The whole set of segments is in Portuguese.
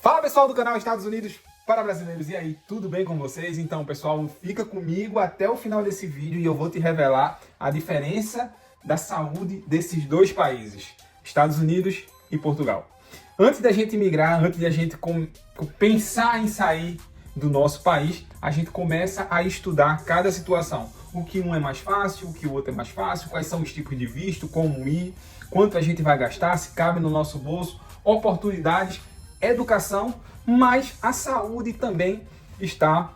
Fala pessoal do canal Estados Unidos para Brasileiros, e aí, tudo bem com vocês? Então pessoal, fica comigo até o final desse vídeo e eu vou te revelar a diferença da saúde desses dois países, Estados Unidos e Portugal. Antes da gente migrar, antes da gente pensar em sair do nosso país, a gente começa a estudar cada situação. O que um é mais fácil, o que o outro é mais fácil, quais são os tipos de visto, como ir, quanto a gente vai gastar, se cabe no nosso bolso, oportunidades, educação, mas a saúde também está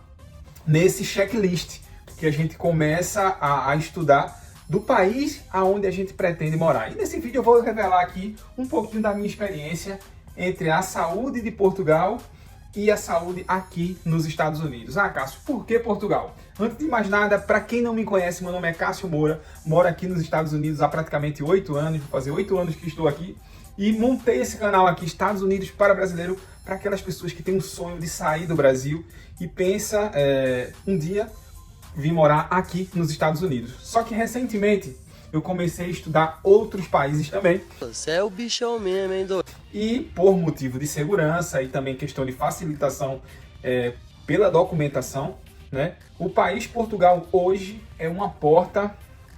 nesse checklist que a gente começa a estudar do país aonde a gente pretende morar. E nesse vídeo eu vou revelar aqui um pouquinho da minha experiência entre a saúde de Portugal e a saúde aqui nos Estados Unidos. Ah, Cássio, por que Portugal? Antes de mais nada, para quem não me conhece, meu nome é Cássio Moura, moro aqui nos Estados Unidos há praticamente 8 anos, vou fazer 8 anos que estou aqui, e montei esse canal aqui, Estados Unidos para Brasileiro, para aquelas pessoas que têm um sonho de sair do Brasil e pensa um dia vir morar aqui nos Estados Unidos. Só que recentemente eu comecei a estudar outros países também. Você é o bichão mesmo, hein, doido? E por motivo de segurança e também questão de facilitação pela documentação, né? O país Portugal hoje é uma porta,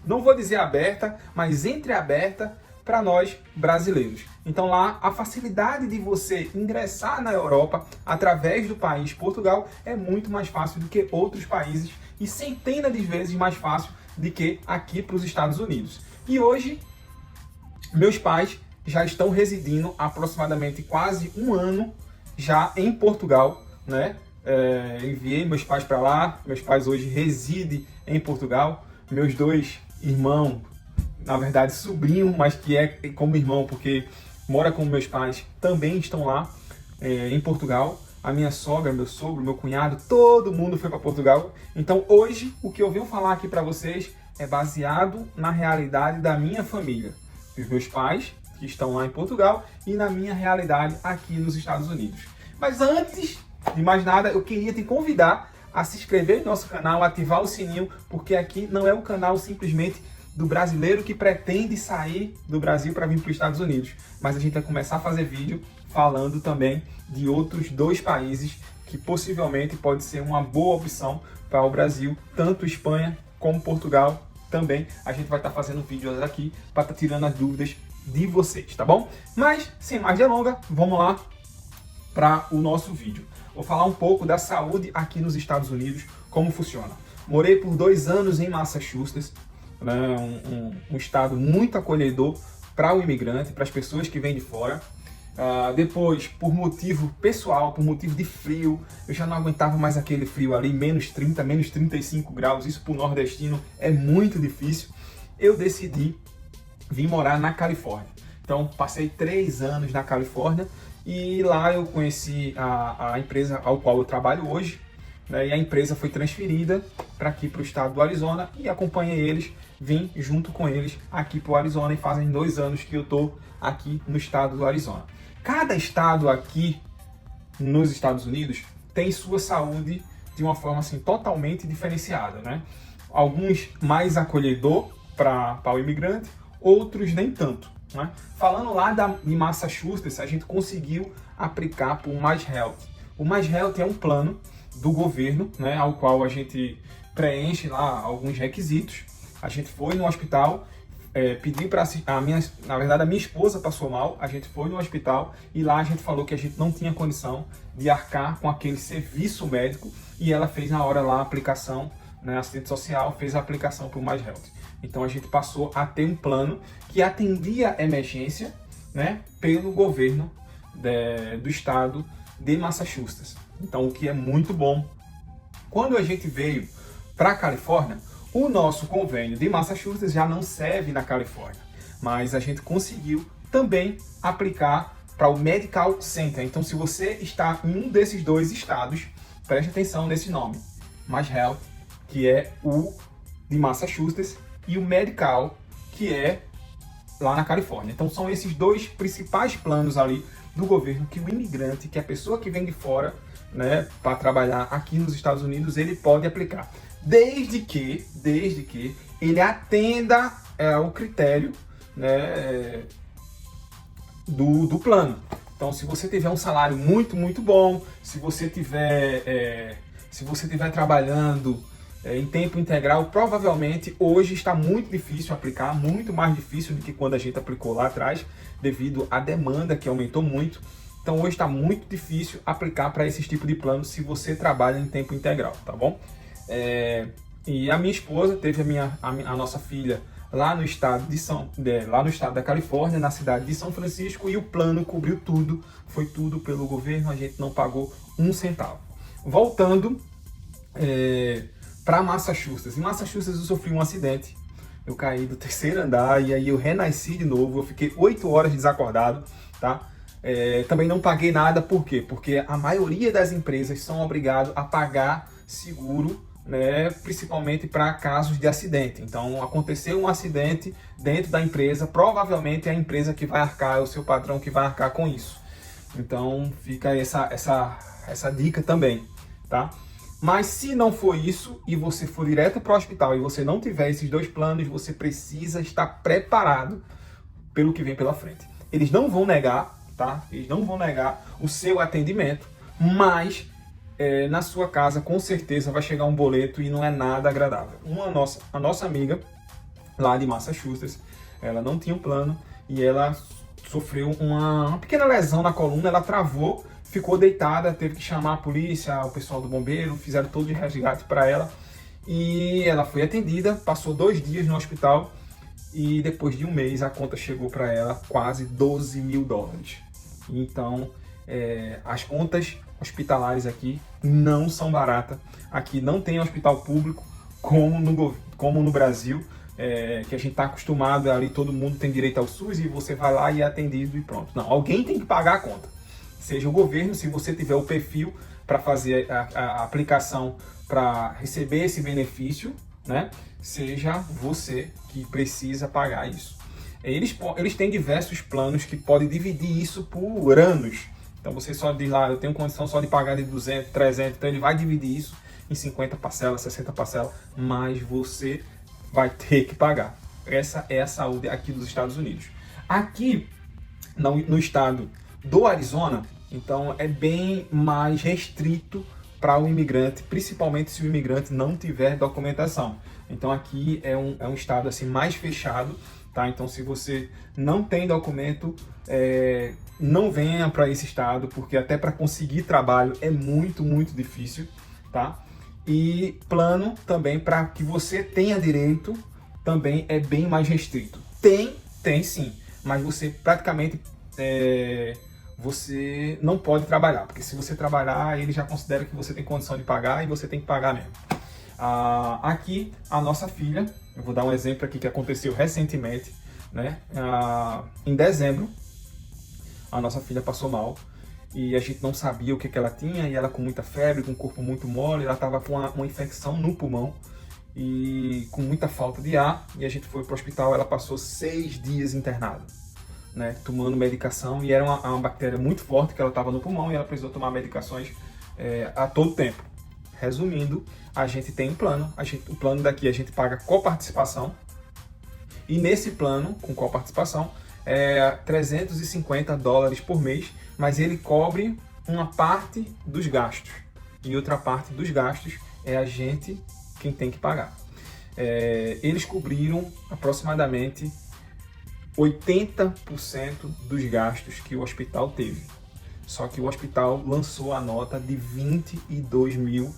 não vou dizer aberta, mas entreaberta para nós brasileiros. Então lá a facilidade de você ingressar na Europa através do país Portugal é muito mais fácil do que outros países e centenas de vezes mais fácil do que aqui para os Estados Unidos. E hoje meus pais já estão residindo aproximadamente quase um ano já em Portugal, né? Enviei meus pais para lá, meus pais hoje residem em Portugal, meus dois irmãos, na verdade sobrinho, mas que é como irmão porque mora com meus pais, também estão lá em Portugal. A minha sogra, meu sogro, meu cunhado, todo mundo foi para Portugal. Então hoje o que eu venho falar aqui para vocês é baseado na realidade da minha família, dos meus pais que estão lá em Portugal e na minha realidade aqui nos Estados Unidos. Mas antes de mais nada, eu queria te convidar a se inscrever no nosso canal, ativar o sininho, porque aqui não é um canal simplesmente do brasileiro que pretende sair do Brasil para vir para os Estados Unidos, mas a gente vai começar a fazer vídeo falando também de outros dois países que possivelmente pode ser uma boa opção para o Brasil, tanto Espanha como Portugal também. A gente vai estar fazendo vídeos aqui para estar tirando as dúvidas de vocês, tá bom? Mas, sem mais delongas, vamos lá para o nosso vídeo. Vou falar um pouco da saúde aqui nos Estados Unidos, como funciona. Morei por 2 anos em Massachusetts, né, um estado muito acolhedor para o imigrante, para as pessoas que vêm de fora. Depois, por motivo pessoal, por motivo de frio, eu já não aguentava mais aquele frio ali, menos 30, menos 35 graus, isso para o nordestino é muito difícil. Eu decidi vir morar na Califórnia. Então, passei 3 anos na Califórnia e lá eu conheci a empresa ao qual eu trabalho hoje, né, e a empresa foi transferida para aqui para o estado do Arizona e acompanhei eles, vim junto com eles aqui para o Arizona e fazem 2 anos que eu estou aqui no estado do Arizona. Cada estado aqui nos Estados Unidos tem sua saúde de uma forma assim totalmente diferenciada, né? Alguns mais acolhedor para o imigrante, outros nem tanto, né? Falando lá de Massachusetts, a gente conseguiu aplicar para o Mais Health. O Mais Health é um plano do governo, né, ao qual a gente preenche lá alguns requisitos. A gente foi no hospital, pedi para na verdade a minha esposa passou mal, a gente foi no hospital e lá a gente falou que a gente não tinha condição de arcar com aquele serviço médico e ela fez na hora lá a aplicação, né, assistente social fez a aplicação para o Mais Health. Então a gente passou a ter um plano que atendia emergência, né, pelo governo do estado de Massachusetts. Então, o que é muito bom. Quando a gente veio para a Califórnia, o nosso convênio de Massachusetts já não serve na Califórnia, mas a gente conseguiu também aplicar para o Medical Center. Então, se você está em um desses 2 estados, preste atenção nesse nome, Mais Health, que é o de Massachusetts, e o Medical, que é lá na Califórnia. Então, são esses 2 principais planos ali do governo que o imigrante, que a pessoa que vem de fora, né, para trabalhar aqui nos Estados Unidos, ele pode aplicar, desde que ele atenda ao critério, né, do plano. Então, se você tiver um salário muito bom, se você tiver trabalhando em tempo integral, provavelmente hoje está muito difícil aplicar, muito mais difícil do que quando a gente aplicou lá atrás, devido à demanda que aumentou muito. Então hoje está muito difícil aplicar para esse tipo de plano se você trabalha em tempo integral, tá bom? E a minha esposa teve a nossa filha lá no estado da Califórnia, na cidade de São Francisco, e o plano cobriu tudo, foi tudo pelo governo, a gente não pagou um centavo. Voltando para Massachusetts. Em Massachusetts eu sofri um acidente, eu caí do 3º andar e aí eu renasci de novo, eu fiquei 8 horas desacordado, tá? Também não paguei nada, por quê? Porque a maioria das empresas são obrigadas a pagar seguro, né, principalmente para casos de acidente. Então, aconteceu um acidente dentro da empresa, provavelmente é a empresa que vai arcar, é o seu patrão que vai arcar com isso. Então, fica essa dica também, tá? Mas se não for isso e você for direto para o hospital e você não tiver esses 2 planos, você precisa estar preparado pelo que vem pela frente. Eles não vão negar, tá? Eles não vão negar o seu atendimento, mas na sua casa com certeza vai chegar um boleto e não é nada agradável. A nossa amiga lá de Massachusetts, ela não tinha um plano e ela sofreu uma pequena lesão na coluna, ela travou, ficou deitada, teve que chamar a polícia, o pessoal do bombeiro, fizeram todo de resgate para ela e ela foi atendida, passou 2 dias no hospital e depois de um mês a conta chegou para ela quase $12 mil. Então, as contas hospitalares aqui não são baratas. Aqui não tem hospital público como no Brasil, que a gente está acostumado ali, todo mundo tem direito ao SUS e você vai lá e é atendido e pronto. Não, alguém tem que pagar a conta. Seja o governo, se você tiver o perfil para fazer a aplicação para receber esse benefício, né? Seja você que precisa pagar isso. Eles têm diversos planos que podem dividir isso por anos. Então você só diz lá, eu tenho condição só de pagar de 200, 300, então ele vai dividir isso em 50 parcelas, 60 parcelas, mas você vai ter que pagar. Essa é a saúde aqui dos Estados Unidos. Aqui no estado do Arizona, então é bem mais restrito para o imigrante, principalmente se o imigrante não tiver documentação. Então aqui é um estado assim mais fechado, tá? Então se você não tem documento, não venha para esse estado, porque até para conseguir trabalho é muito difícil, tá? E plano também para que você tenha direito também é bem mais restrito. Tem sim, mas você praticamente você não pode trabalhar, porque se você trabalhar, ele já considera que você tem condição de pagar e você tem que pagar mesmo. Aqui, a nossa filha, eu vou dar um exemplo aqui que aconteceu recentemente, né? Em dezembro, a nossa filha passou mal e a gente não sabia o que ela tinha, e ela com muita febre, com o corpo muito mole, ela estava com uma infecção no pulmão e com muita falta de ar, e a gente foi para o hospital. Ela passou 6 dias internada, né, tomando medicação, e era uma bactéria muito forte que ela estava no pulmão e ela precisou tomar medicações a todo tempo. Resumindo, a gente tem um plano, o plano daqui a gente paga coparticipação, e nesse plano, com coparticipação, $350 por mês, mas ele cobre uma parte dos gastos, e outra parte dos gastos é a gente quem tem que pagar. Eles cobriram aproximadamente 80% dos gastos que o hospital teve. Só que o hospital lançou a nota de $22 mil.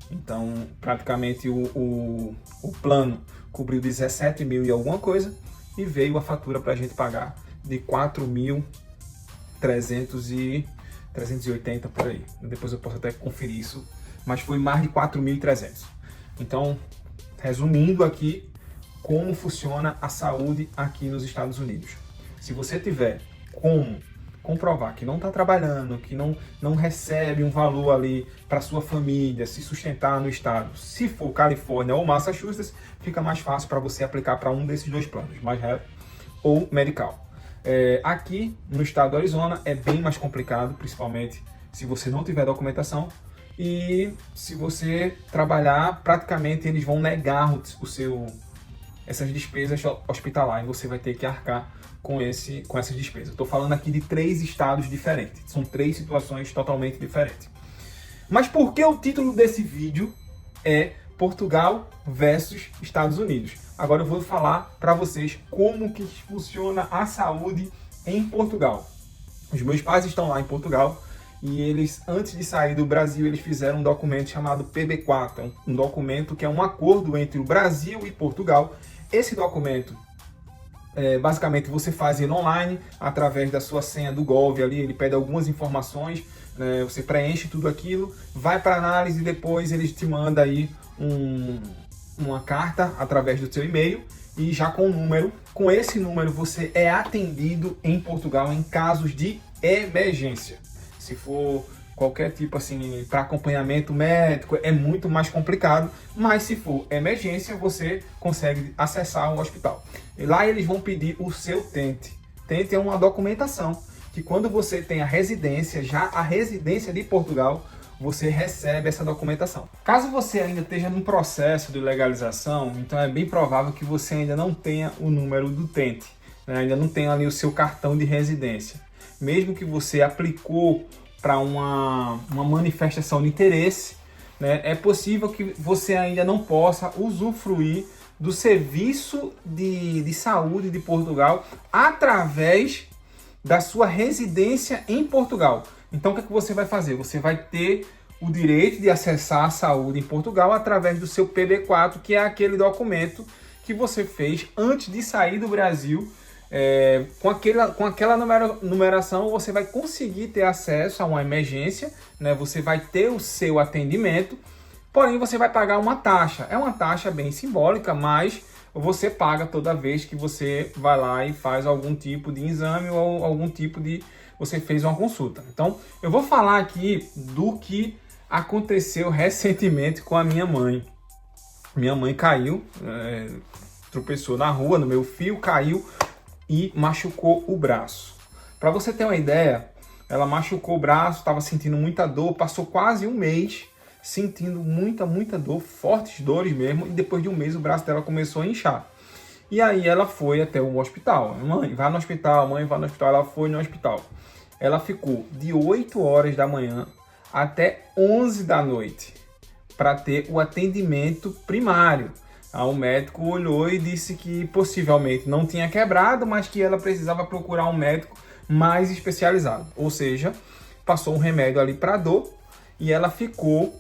Então, praticamente o plano cobriu 17 mil e alguma coisa, e veio a fatura para a gente pagar de 4.380 por aí. Depois eu posso até conferir isso, mas foi mais de 4.300. Então, resumindo aqui, como funciona a saúde aqui nos Estados Unidos. Se você tiver como comprovar que não está trabalhando, que não recebe um valor ali para sua família, se sustentar no estado, se for Califórnia ou Massachusetts, fica mais fácil para você aplicar para um desses 2 planos, mais health ou medical. Aqui no estado do Arizona é bem mais complicado, principalmente se você não tiver documentação, e se você trabalhar, praticamente eles vão negar essas despesas hospitalares, você vai ter que arcar com essas despesas. Estou falando aqui de 3 estados diferentes, são 3 situações totalmente diferentes. Mas por que o título desse vídeo é Portugal versus Estados Unidos? Agora eu vou falar para vocês como que funciona a saúde em Portugal. Os meus pais estão lá em Portugal e eles, antes de sair do Brasil, eles fizeram um documento chamado PB4, um documento que é um acordo entre o Brasil e Portugal. Esse documento, basicamente, você faz ele online, através da sua senha do Gov ali, ele pede algumas informações, você preenche tudo aquilo, vai para análise e depois eles te mandam aí uma carta através do seu e-mail e já com o número. Com esse número você é atendido em Portugal em casos de emergência. Se for qualquer tipo assim, para acompanhamento médico, é muito mais complicado, mas se for emergência, você consegue acessar o hospital. E lá eles vão pedir o seu TENT. TENT é uma documentação que quando você tem a residência, já a residência de Portugal, você recebe essa documentação. Caso você ainda esteja no processo de legalização, então é bem provável que você ainda não tenha o número do TENT, né? Ainda não tenha ali o seu cartão de residência. Mesmo que você aplicou para uma manifestação de interesse, né, é possível que você ainda não possa usufruir do serviço de saúde de Portugal através da sua residência em Portugal. Então o que você vai fazer? Você vai ter o direito de acessar a saúde em Portugal através do seu PB4, que é aquele documento que você fez antes de sair do Brasil. Com aquela numeração você vai conseguir ter acesso a uma emergência, né? Você vai ter o seu atendimento, porém você vai pagar uma taxa. É uma taxa bem simbólica, mas você paga toda vez que você vai lá e faz algum tipo de exame ou algum tipo de... você fez uma consulta. Então eu vou falar aqui do que aconteceu recentemente com a minha mãe. Minha mãe caiu, tropeçou na rua, no meu fio, caiu e machucou o braço. Para você ter uma ideia, ela machucou o braço, estava sentindo muita dor, passou quase um mês sentindo muita dor, fortes dores mesmo, e depois de um mês o braço dela começou a inchar. E aí ela foi até o hospital. Mãe, vai no hospital, mãe, vai no hospital. Ela foi no hospital. Ela ficou de 8 horas da manhã até 11 da noite para ter o atendimento primário. O médico olhou e disse que possivelmente não tinha quebrado, mas que ela precisava procurar um médico mais especializado. Ou seja, passou um remédio ali para dor e ela ficou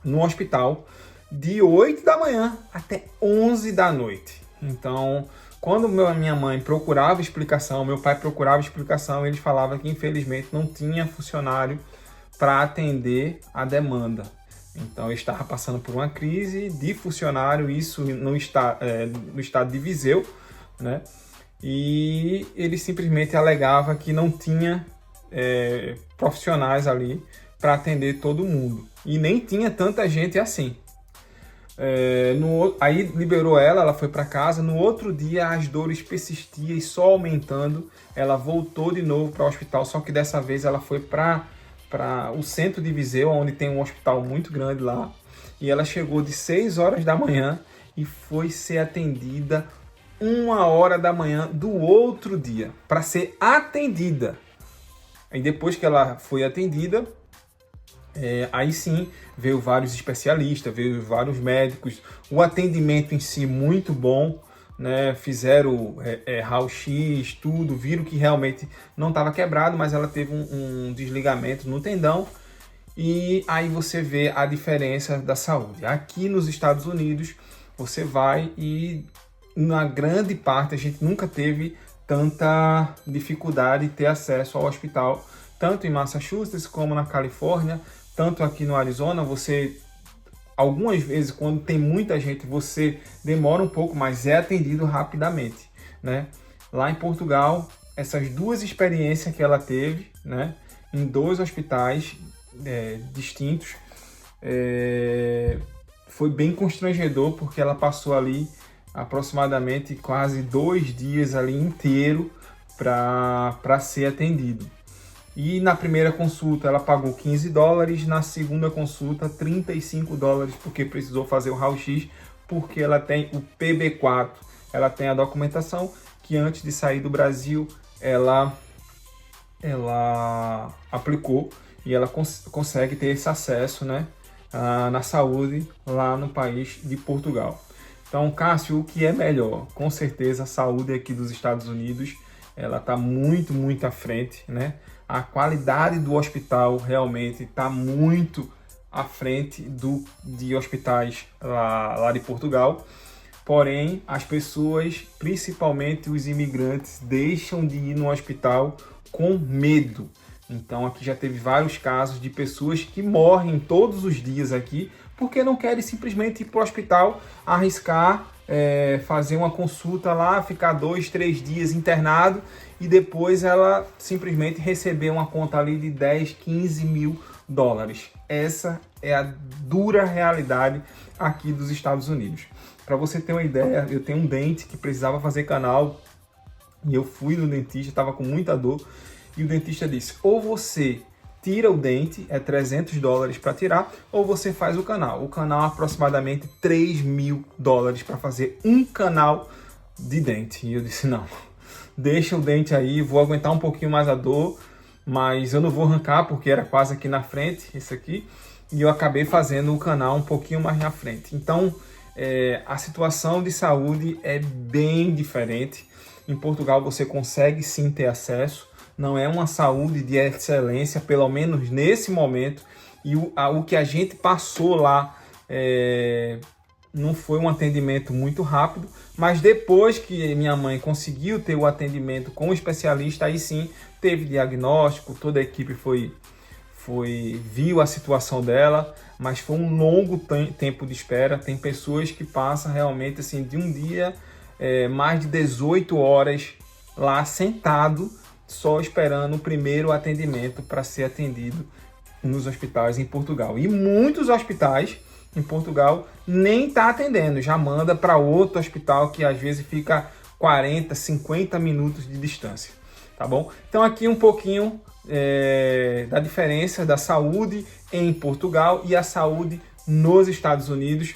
no hospital de 8 da manhã até 11 da noite. Então, quando minha mãe procurava explicação, meu pai procurava explicação, eles falavam que infelizmente não tinha funcionário para atender a demanda. Então, eu estava passando por uma crise de funcionário, isso no estado de Viseu, né? E ele simplesmente alegava que não tinha profissionais ali para atender todo mundo. E nem tinha tanta gente assim. Aí liberou ela foi para casa. No outro dia, as dores persistiam e só aumentando. Ela voltou de novo para o hospital, só que dessa vez ela foi para o centro de Viseu, onde tem um hospital muito grande lá, e ela chegou de 6 horas da manhã e foi ser atendida 1 hora da manhã do outro dia, para ser atendida. Aí depois que ela foi atendida, aí sim veio vários especialistas, veio vários médicos, o atendimento em si muito bom, né? Fizeram raio-x, tudo, viram que realmente não estava quebrado, mas ela teve um desligamento no tendão. E aí você vê a diferença da saúde. Aqui nos Estados Unidos, você vai e na grande parte a gente nunca teve tanta dificuldade de ter acesso ao hospital, tanto em Massachusetts como na Califórnia, tanto aqui no Arizona. Algumas vezes, quando tem muita gente, você demora um pouco, mas é atendido rapidamente, né? Lá em Portugal, essas duas experiências que ela teve, né, em 2 hospitais distintos, foi bem constrangedor, porque ela passou ali aproximadamente quase 2 dias ali inteiro para ser atendido. E na primeira consulta ela pagou $15, na segunda consulta $35, porque precisou fazer o raio-x porque ela tem o PB4, ela tem a documentação que antes de sair do Brasil ela aplicou e ela consegue ter esse acesso, né, na saúde lá no país de Portugal. Então, Cássio, o que é melhor? Com certeza a saúde aqui dos Estados Unidos, ela está muito, muito à frente, né? A qualidade do hospital realmente está muito à frente de hospitais lá de Portugal. Porém, as pessoas, principalmente os imigrantes, deixam de ir no hospital com medo. Então aqui já teve vários casos de pessoas que morrem todos os dias aqui porque não querem simplesmente ir para o hospital, arriscar, fazer uma consulta lá, ficar 2, 3 dias internado e depois ela simplesmente receber uma conta ali de 10, 15 mil dólares. Essa é a dura realidade aqui dos Estados Unidos. Para você ter uma ideia, eu tenho um dente que precisava fazer canal e eu fui no dentista, estava com muita dor e o dentista disse, ou você tira o dente, é 300 dólares para tirar, ou você faz o canal. O canal é aproximadamente 3 mil dólares para fazer um canal de dente. E eu disse, não, deixa o dente aí, vou aguentar um pouquinho mais a dor, mas eu não vou arrancar porque era quase aqui na frente, esse aqui, e eu acabei fazendo o canal um pouquinho mais na frente. Então, a situação de saúde é bem diferente. Em Portugal você consegue sim ter acesso, não é uma saúde de excelência, pelo menos nesse momento, e o que a gente passou lá não foi um atendimento muito rápido, mas depois que minha mãe conseguiu ter o atendimento com o especialista, aí sim teve diagnóstico, toda a equipe viu a situação dela, mas foi um longo tempo de espera. Tem pessoas que passam realmente assim de um dia, mais de 18 horas lá sentado, só esperando o primeiro atendimento para ser atendido nos hospitais em Portugal. E muitos hospitais em Portugal nem está atendendo, já manda para outro hospital que às vezes fica 40, 50 minutos de distância, tá bom? Então aqui um pouquinho da diferença da saúde em Portugal e a saúde nos Estados Unidos.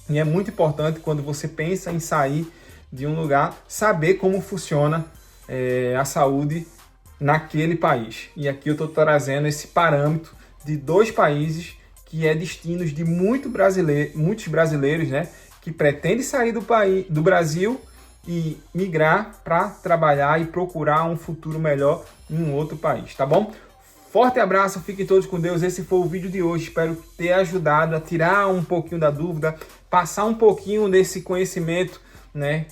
E é muito importante quando você pensa em sair de um lugar, saber como funciona a saúde naquele país. E aqui eu estou trazendo esse parâmetro de 2 países que é destinos de muitos brasileiros, né, que pretendem sair do Brasil e migrar para trabalhar e procurar um futuro melhor em um outro país, tá bom? Forte abraço, fiquem todos com Deus. Esse foi o vídeo de hoje. Espero ter ajudado a tirar um pouquinho da dúvida, passar um pouquinho desse conhecimento, né,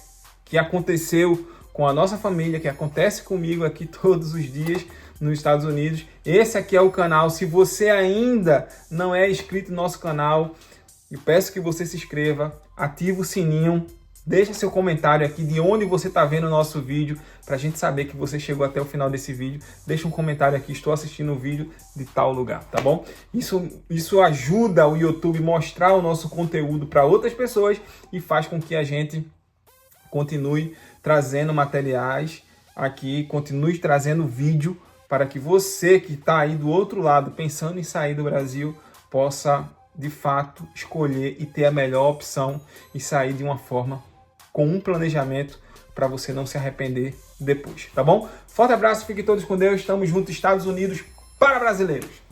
que aconteceu com a nossa família, que acontece comigo aqui todos os dias nos Estados Unidos. Esse aqui é o canal. Se você ainda não é inscrito no nosso canal, eu peço que você se inscreva, ative o sininho, deixa seu comentário aqui de onde você está vendo o nosso vídeo, para a gente saber que você chegou até o final desse vídeo. Deixa um comentário aqui, estou assistindo o vídeo de tal lugar, tá bom? Isso ajuda o YouTube a mostrar o nosso conteúdo para outras pessoas e faz com que a gente continue trazendo materiais aqui, continue trazendo vídeo para que você que está aí do outro lado pensando em sair do Brasil possa de fato escolher e ter a melhor opção e sair de uma forma com um planejamento para você não se arrepender depois, tá bom? Forte abraço, fiquem todos com Deus, estamos juntos, Estados Unidos para brasileiros!